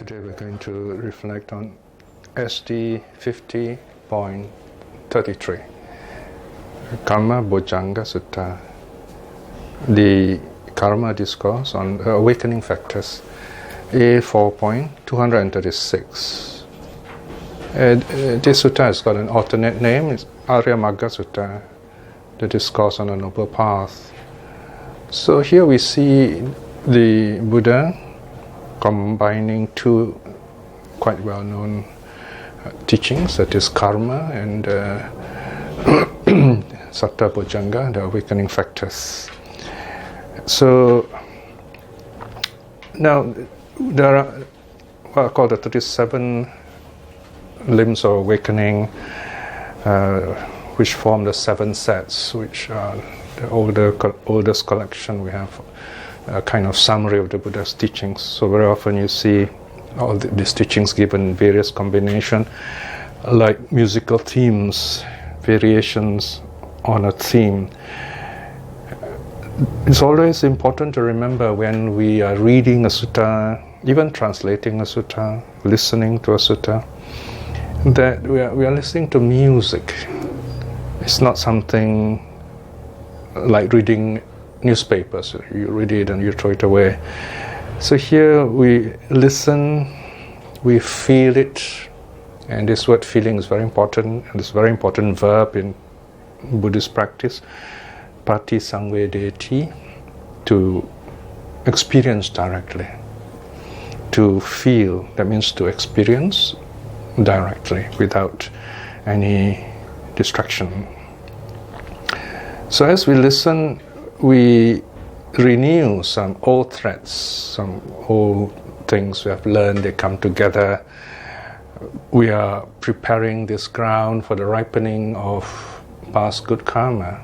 Today we're going to reflect on SD 50.33, Karma Bojjhanga Sutta, the Karma Discourse on Awakening Factors, A4.236. This sutta has got an alternate name, it's Arya Magga Sutta, the Discourse on the Noble Path. So here we see the Buddha combining two quite well-known teachings, that is karma and Satta Bojjhanga, the awakening factors. So now there are what are called the 37 limbs of awakening, which form the 7 sets, which are the oldest collection. We have a kind of summary of the Buddha's teachings. So very often you see all these teachings given in various combinations, like musical themes, variations on a theme. It's always important to remember when we are reading a sutta, even translating a sutta, listening to a sutta, that we are listening to music. It's not something like reading newspapers. You read it and you throw it away. So here we listen, we feel it, and this word feeling is very important, and it's a very important verb in Buddhist practice, pati sangvedeti, to experience directly, to feel, that means to experience directly without any distraction. So as we listen, we renew some old threads, some old things we have learned, they come together. We are preparing this ground for the ripening of past good karma.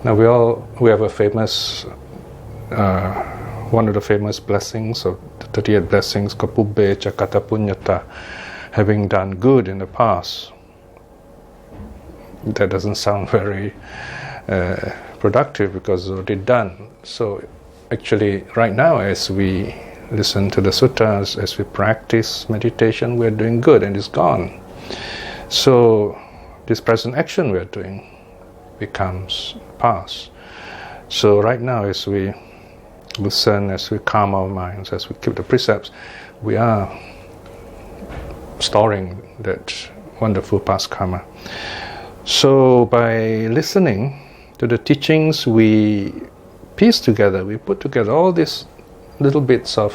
Now we have a famous, one of the famous blessings of the 38 blessings, Kapubbe Cakata Punyata, having done good in the past. That doesn't sound very productive because it's already done. So actually right now, as we listen to the suttas, as we practice meditation, we're doing good and it's gone. So this present action we're doing becomes past. So right now, as we listen, as we calm our minds, as we keep the precepts, we are storing that wonderful past karma. So by listening to the teachings, we piece together, we put together all these little bits of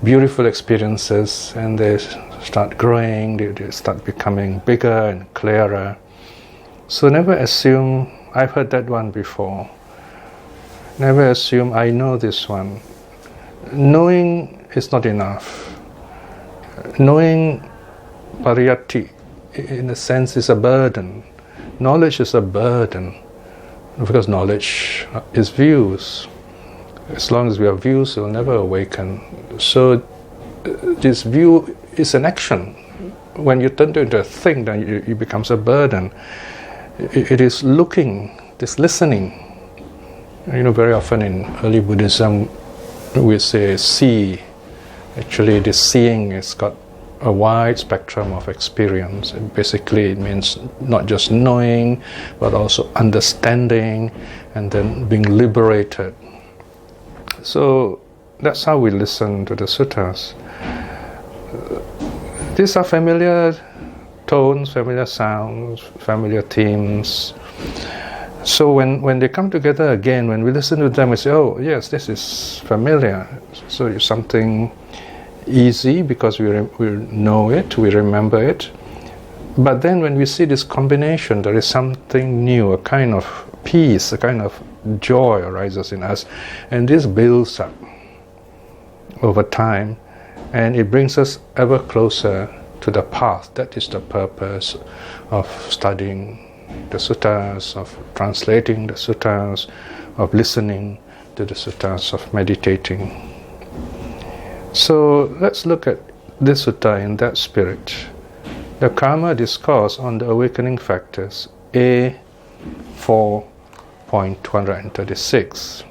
beautiful experiences, and they start growing, they start becoming bigger and clearer. So never assume, I've heard that one before. Never assume, I know this one. Knowing is not enough. Knowing pariyatti, in a sense, is a burden. Knowledge is a burden, because knowledge is views. As long as we have views, we'll never awaken. So this view is an action. When you turn it into a thing, then it becomes a burden. It is looking, this listening. You know, very often in early Buddhism, we say see. Actually, this seeing has got a wide spectrum of experience. And basically, it means not just knowing, but also understanding, and then being liberated. So that's how we listen to the suttas. These are familiar tones, familiar sounds, familiar themes. So when they come together again, when we listen to them, we say, oh yes, this is familiar. So it's something easy because we know it, we remember it. But then when we see this combination, there is something new, a kind of peace, a kind of joy arises in us, and this builds up over time, and it brings us ever closer to the path. That is the purpose of studying the suttas, of translating the suttas, of listening to the suttas, of meditating. So let's look at this sutta in that spirit. The Karma Discourse on the Awakening Factors, A4.236.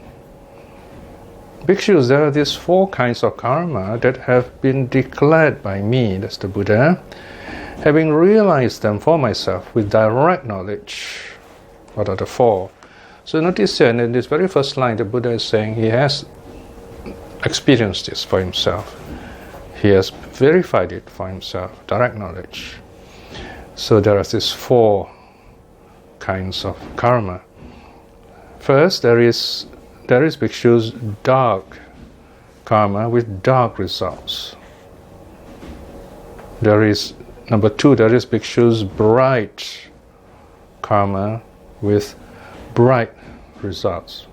Bhikshus, there are these 4 kinds of karma that have been declared by me, that's the Buddha, having realized them for myself with direct knowledge. What are the 4? So notice here, in this very first line, the Buddha is saying he has experienced this for himself. He has verified it for himself, direct knowledge. So there are these 4 kinds of karma. First, there is bhikshus dark karma with dark results. There is number 2. There is bhikshus bright karma with bright results.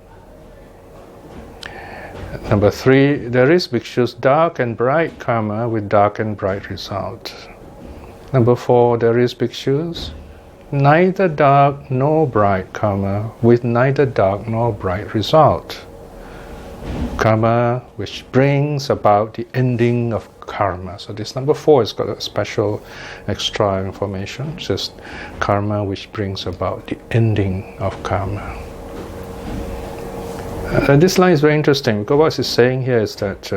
Number 3. There is bhikshus dark and bright karma with dark and bright result. Number 4. There is bhikshus neither dark nor bright karma with neither dark nor bright result. Karma which brings about the ending of karma. So this number 4 has got a special extra information. It's just karma which brings about the ending of karma. This line is very interesting because what it's saying here is that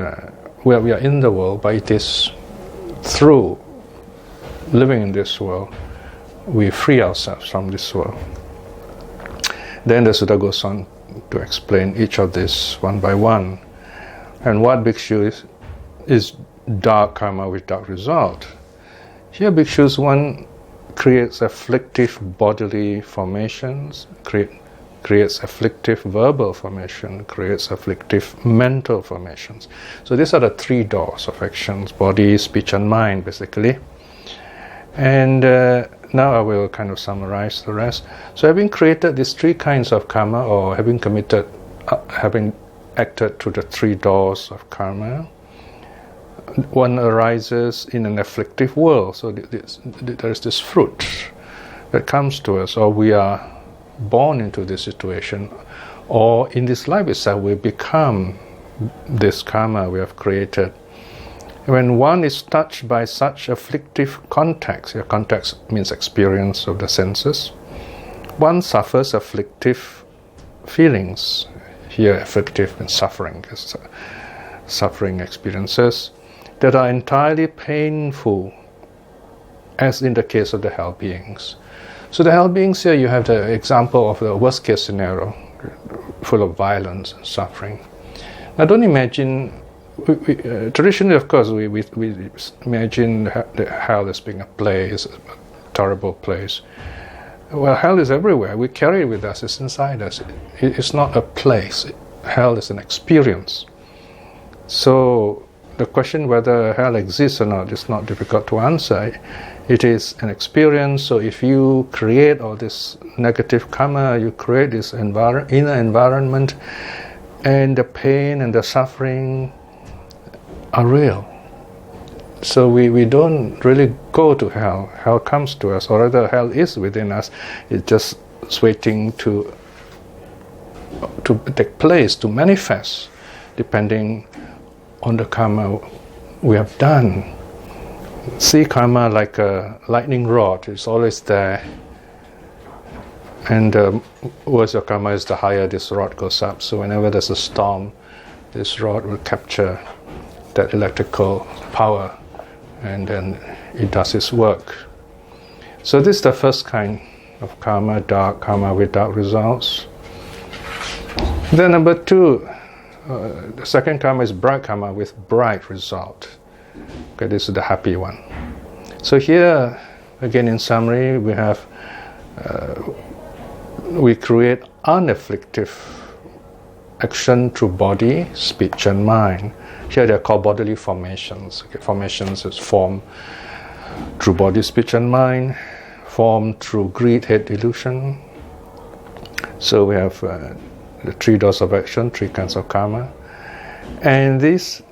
we are in the world, but it is through living in this world we free ourselves from this world. Then the Sutta goes on to explain each of these one by one. And what bhikshu is dark karma with dark result. Here bhikshus, one creates afflictive bodily formations, creates afflictive verbal formation, creates afflictive mental formations. So these are the 3 doors of actions: body, speech and mind, basically. And now I will kind of summarize the rest. So having created these 3 kinds of karma, or having acted to the 3 doors of karma, one arises in an afflictive world. So there is this fruit that comes to us, or we are born into this situation, or in this life itself we become this karma we have created. When one is touched by such afflictive context, here context means experience of the senses, one suffers afflictive feelings. Here afflictive and suffering, suffering experiences that are entirely painful, as in the case of the hell beings. So the hell beings here, you have the example of the worst case scenario, full of violence and suffering. Now don't imagine, traditionally of course we imagine the hell as being a place, a terrible place. Well, hell is everywhere. We carry it with us. It's inside us. It's not a place. Hell is an experience. So the question whether hell exists or not is not difficult to answer. It is an experience. So if you create all this negative karma, you create this inner environment, and the pain and the suffering are real. So we don't really go to hell. Hell comes to us, or rather hell is within us. It's just waiting to take place, to manifest, depending on the karma we have done. See karma like a lightning rod. It's always there. And the worse your karma is, the higher this rod goes up. So whenever there's a storm, this rod will capture that electrical power, and then it does its work. So this is the first kind of karma, dark karma with dark results. Then number 2, the second karma is bright karma with bright result. Okay, this is the happy one. So here, again in summary, we have we create unafflictive action through body, speech and mind. Here they are called bodily formations. Okay, formations is formed through body, speech and mind, formed through greed, hate, delusion. So we have the 3 doors of action, 3 kinds of karma. And these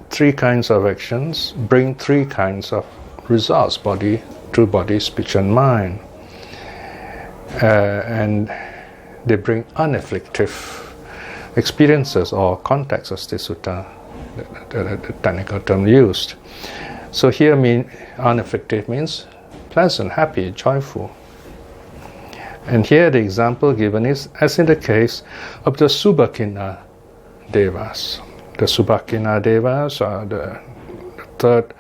3 kinds of actions bring 3 kinds of results, body, through body, speech and mind. And they bring unafflictive experiences or contexts, as the sutta, the technical term used. So here unafflictive means pleasant, happy, joyful. And here the example given is as in the case of the Subhakina devas. The Subhakina devas are the third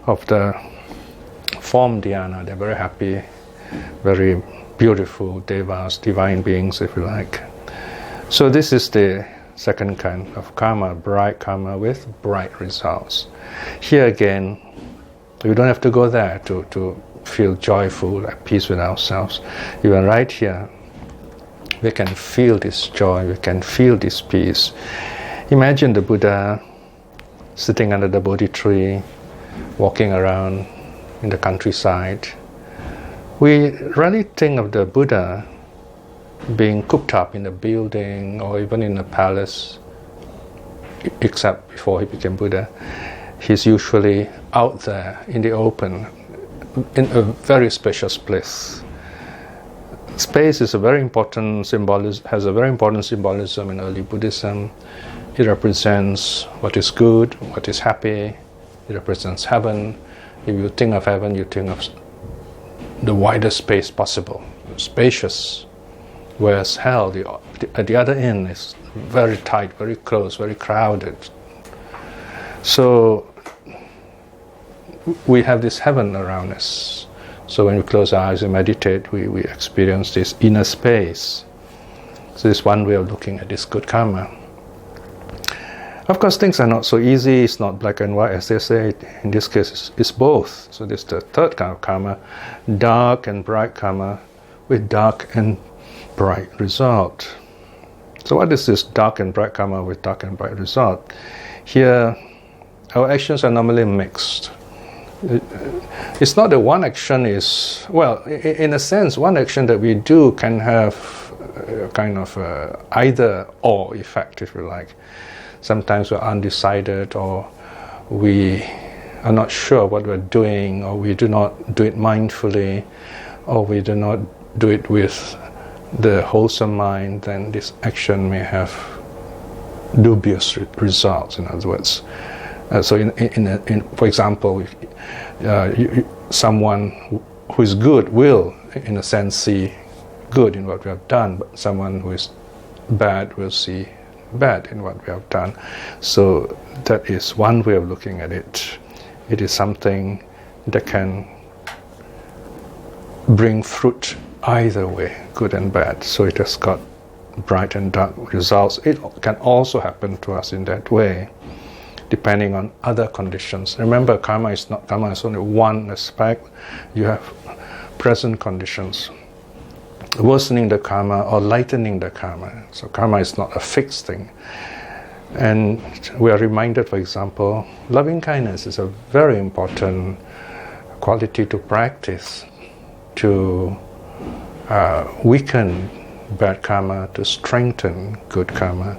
of the form dhyana. They're very happy, very beautiful devas, divine beings, if you like. So this is the second kind of karma, bright karma with bright results. Here again, we don't have to go there to feel joyful, at peace with ourselves. Even right here, we can feel this joy, we can feel this peace. Imagine the Buddha sitting under the Bodhi tree, walking around in the countryside. We rarely think of the Buddha being cooped up in a building or even in a palace, except before he became Buddha. He's usually out there in the open, in a very spacious place. Space is a very important symbolism, has a very important symbolism in early Buddhism. It represents what is good, what is happy. It represents heaven. If you think of heaven, you think of the widest space possible, spacious. Whereas hell, at the other end, is very tight, very close, very crowded. So we have this heaven around us. So when we close our eyes and meditate, we experience this inner space. So this is one way of looking at this good karma. Of course, things are not so easy. It's not black and white, as they say. In this case, it's both. So this is the third kind of karma, dark and bright karma with dark and bright result. So what is this dark and bright karma with dark and bright result? Here, our actions are normally mixed. It's not that one action is, well, in a sense, one action that we do can have kind of either or effect, if you like. Sometimes we're undecided, or we are not sure what we're doing, or we do not do it mindfully, or we do not do it with the wholesome mind. Then this action may have dubious results, in other words. So for example, someone who is good will, in a sense, see good in what we have done, but someone who is bad will see bad in what we have done. So that is one way of looking at it. It is something that can bring fruit either way, good and bad. So it has got bright and dark results. It can also happen to us in that way, depending on other conditions. Remember, karma is only one aspect. You have present conditions, worsening the karma or lightening the karma. So karma is not a fixed thing. And we are reminded, for example, loving kindness is a very important quality to practice, to weaken bad karma, to strengthen good karma,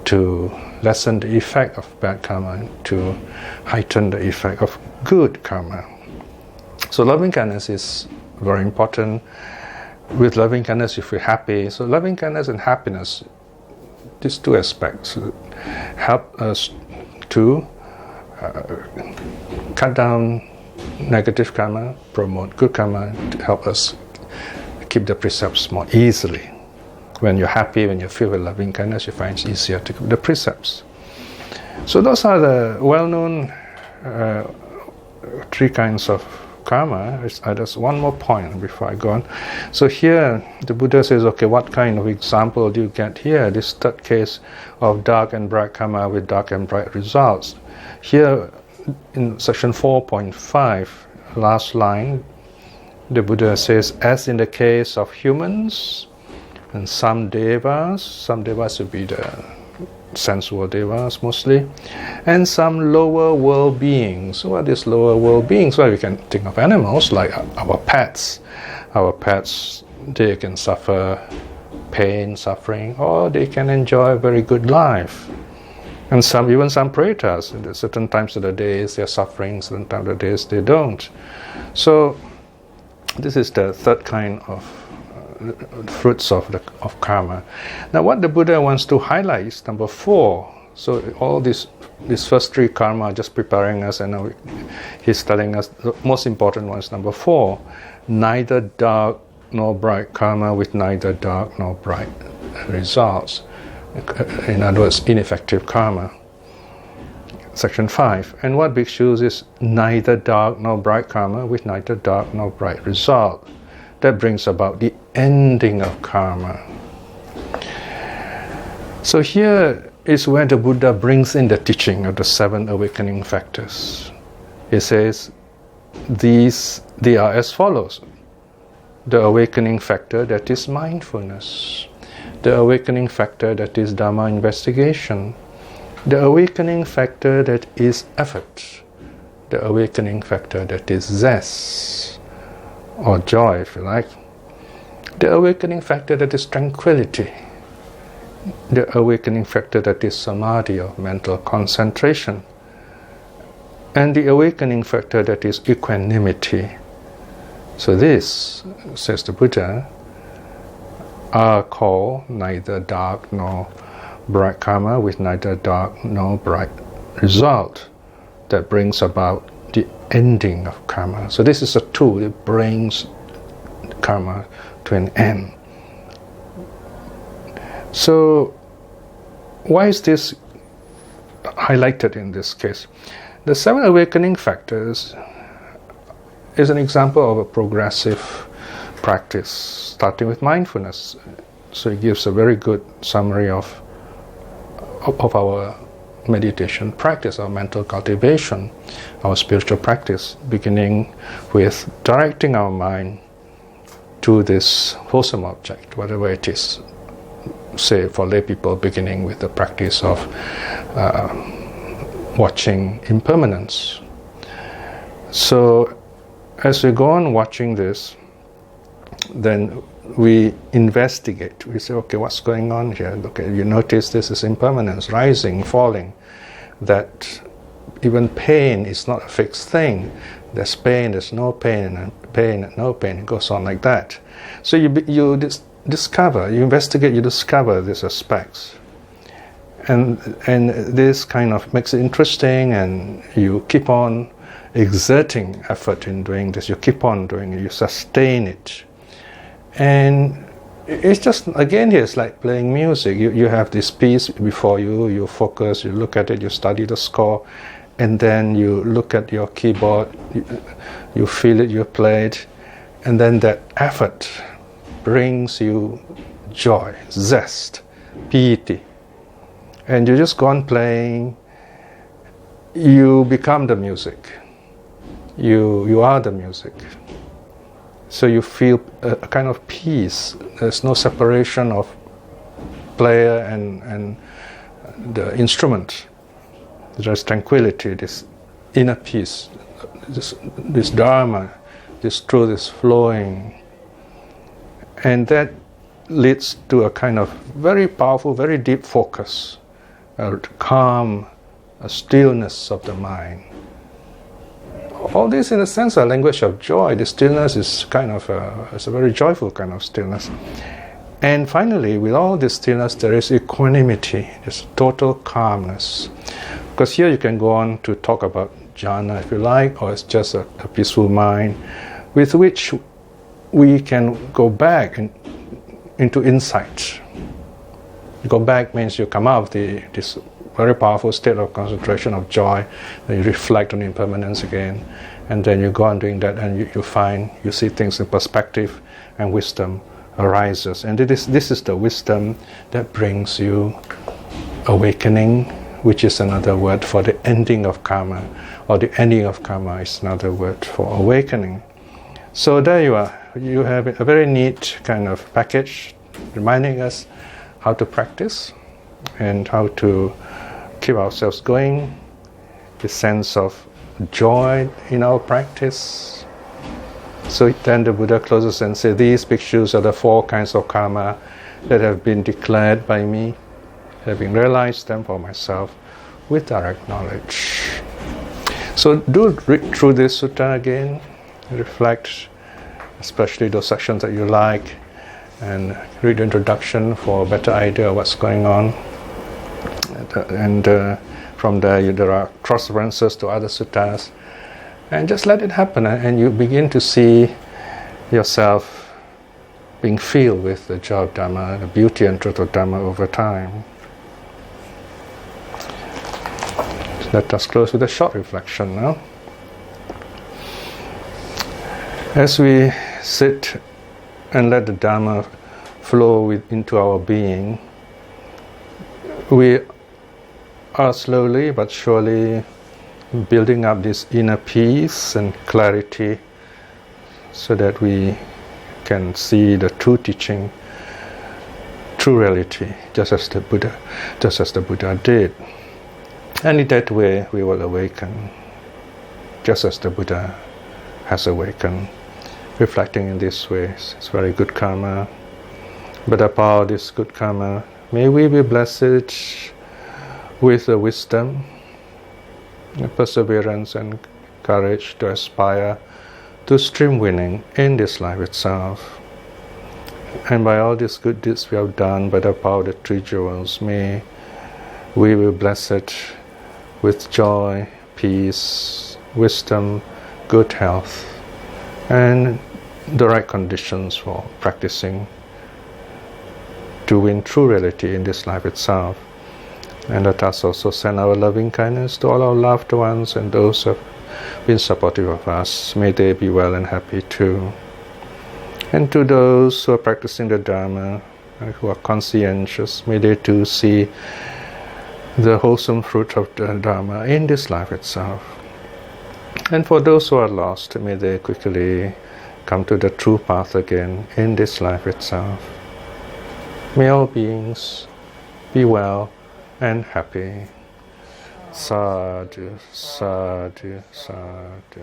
to lessen the effect of bad karma, to heighten the effect of good karma. So loving kindness is very important. With loving kindness, you feel happy. So loving kindness and happiness, these two aspects, help us to cut down negative karma, promote good karma, to help us keep the precepts more easily. When you're happy, when you feel with loving kindness, you find it easier to keep the precepts. So those are the well-known three kinds of karma. There's one more point before I go on. So here the Buddha says, okay, what kind of example do you get here? This third case of dark and bright karma with dark and bright results. Here in section 4.5, last line, the Buddha says, as in the case of humans and some devas would be the sensual devas mostly, and some lower world beings. What is lower world beings? Well, we can think of animals like our pets. Our pets, they can suffer pain, suffering, or they can enjoy a very good life. And even some pretas, at certain times of the days they're suffering, certain times of the days they don't. So this is the third kind of fruits of karma. Now what the Buddha wants to highlight is number 4. So all these first 3 karma are just preparing us, and now he's telling us the most important one is number 4. Neither dark nor bright karma with neither dark nor bright results. in other words, ineffective karma. Section 5. And what bhikshus is neither dark nor bright karma with neither dark nor bright result. That brings about the ending of karma. So here is where the Buddha brings in the teaching of the 7 awakening factors. He says, they are as follows. The awakening factor, that is mindfulness. The awakening factor, that is Dharma investigation. The awakening factor, that is effort. The awakening factor, that is zest, or joy, if you like. The awakening factor, that is tranquility. The awakening factor, that is samadhi, or mental concentration. And the awakening factor, that is equanimity. So this, says the Buddha, are called neither dark nor bright karma with neither dark nor bright result that brings about the ending of karma. So this is a tool that brings karma to an end. So why is this highlighted in this case? The 7 awakening factors is an example of a progressive practice, starting with mindfulness. So it gives a very good summary of our meditation practice, our mental cultivation, our spiritual practice, beginning with directing our mind to this wholesome object, whatever it is. Say for lay people, beginning with the practice of watching impermanence. So as we go on watching this, then we investigate. We say, okay, what's going on here? Okay, you notice this is impermanence, rising, falling. That even pain is not a fixed thing. There's pain, there's no pain, and pain and no pain. It goes on like that. So you discover, you investigate, you discover these aspects. And this kind of makes it interesting, and you keep on exerting effort in doing this. You keep on doing it, you sustain it. And it's just, again, here it's like playing music. You have this piece before you, you focus, you look at it, you study the score, and then you look at your keyboard, you feel it, you play it, and then that effort brings you joy, zest, piety. And you just go on playing, you become the music. You are the music. So you feel a kind of peace. There's no separation of player and the instrument. There's tranquility, this inner peace, this dharma, this truth is flowing. And that leads to a kind of very powerful, very deep focus, a calm, a stillness of the mind. All this, in a sense, are language of joy. The stillness is kind of it's a very joyful kind of stillness. And finally, with all this stillness, there is equanimity, this total calmness. Because here you can go on to talk about jhana, if you like, or it's just a peaceful mind with which we can go back into insight. Go back means you come out of this very powerful state of concentration of joy, then you reflect on impermanence again, and then you go on doing that, and you see things in perspective, and wisdom arises. And this is the wisdom that brings you awakening, which is another word for the ending of karma, or the ending of karma is another word for awakening. So there you are. You have a very neat kind of package reminding us how to practice and how to keep ourselves going, the sense of joy in our practice. So then the Buddha closes and says, these bhikshus are the 4 kinds of karma that have been declared by me, having realized them for myself with direct knowledge. So do read through this sutta again, reflect, especially those sections that you like, and read the introduction for a better idea of what's going on. And from there there are cross references to other suttas, and just let it happen, and you begin to see yourself being filled with the joy of Dhamma, the beauty and truth of Dhamma over time. Let us close with a short reflection now. As we sit and let the Dharma flow into our being, we are slowly but surely building up this inner peace and clarity so that we can see the true teaching, true reality, just as the Buddha did. And in that way we will awaken, just as the Buddha has awakened. Reflecting in this way, it's very good karma. But about this good karma, may we be blessed with the wisdom, the perseverance and courage to aspire to stream winning in this life itself. And by all these good deeds we have done, by the power of the three jewels, may we be blessed with joy, peace, wisdom, good health, and the right conditions for practicing to win true reality in this life itself. And let us also send our loving kindness to all our loved ones and those who have been supportive of us. May they be well and happy too. And to those who are practicing the Dharma and who are conscientious, may they too see the wholesome fruit of the Dharma in this life itself. And for those who are lost, may they quickly come to the true path again in this life itself. May all beings be well and happy. Sadhu, sadhu, sadhu.